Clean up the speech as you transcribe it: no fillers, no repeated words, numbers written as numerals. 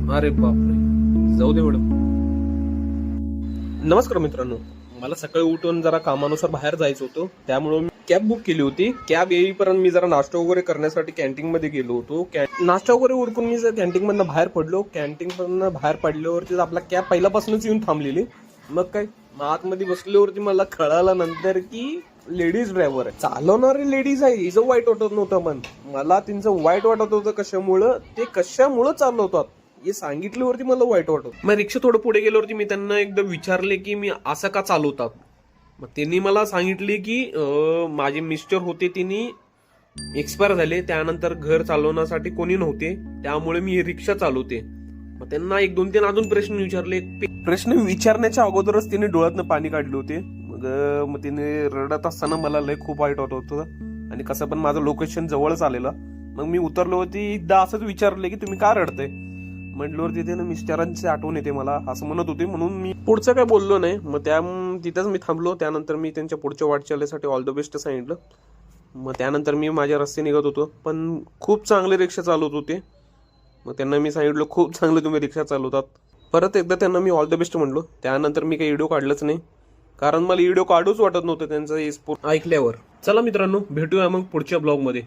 अरे बापरे, जाऊ दे मॅडम. नमस्कार मित्रांनो, मला सकाळी उठून जरा कामानुसार बाहेर जायचं होतं, त्यामुळे मी कॅब बुक केली होती. कॅब येईपर्यंत मी जरा नाश्ता वगैरे करण्यासाठी कॅन्टीन मध्ये गेलो होतो. नाश्ता वगैरे उरकून मी कॅन्टीन मधनं बाहेर पडलो. कॅन्टीन मधनं बाहेर पडल्यावरती आपला कॅब पहिल्यापासूनच येऊन थांबलेली. मग काय, आतमध्ये बसल्यावरती मला कळालं नंतर की लेडीज ड्रायव्हर आहे, चालवणारी लेडीज आहे. हिचं वाईट वाटत नव्हतं, पण मला त्यांचं वाईट वाटत होतं. कशामुळं चालवतात हे सांगितल्यावरती मला वाईट वाटत. मग रिक्षा थोडं पुढे गेल्यावरती मी त्यांना एकदा विचारले की मी असं का चालवतात. मग त्यांनी मला सांगितले की माझे मिस्टर होते, त्यांनी एक्सपायर झाले, त्यानंतर घर चालवण्यासाठी कोणी नव्हते, त्यामुळे मी रिक्षा चालवते. मग त्यांना एक दोन तीन अजून प्रश्न विचारले. प्रश्न विचारण्याच्या अगोदरच त्यांनी डोळ्यातनं पाणी काढले होते. मग तिने रडत असताना मला लय खूप वाईट वाटत होतं. आणि कसं पण माझं लोकेशन जवळच आलेलं. मग मी उतरलो होती, एकदा असंच विचारले की तुम्ही का रडते. म्हटल्यावर तिथे ना मिस्टरांची आठवण येते मला, असं म्हणत होते. म्हणून मी पुढचं काय बोललो नाही. मग तिथंच मी थांबलो. त्यानंतर मी त्यांच्या पुढच्या वाटचालीसाठी ऑल द बेस्ट सांगितलं. मग त्यानंतर मी माझ्या रस्ते निघत होतो. पण खूप चांगले रिक्षा चालवत होते. मग त्यांना मी सांगितलं खूप चांगलं तुम्ही रिक्षा चालवतात. परत एकदा त्यांना मी ऑल द बेस्ट म्हणलो. त्यानंतर मी काही व्हिडिओ काढलंच नाही, कारण मला व्हिडिओ काढूच वाटत नव्हतं त्यांचा ऐकल्यावर. चला मित्रांनो, भेटूया मग पुढच्या ब्लॉग मध्ये.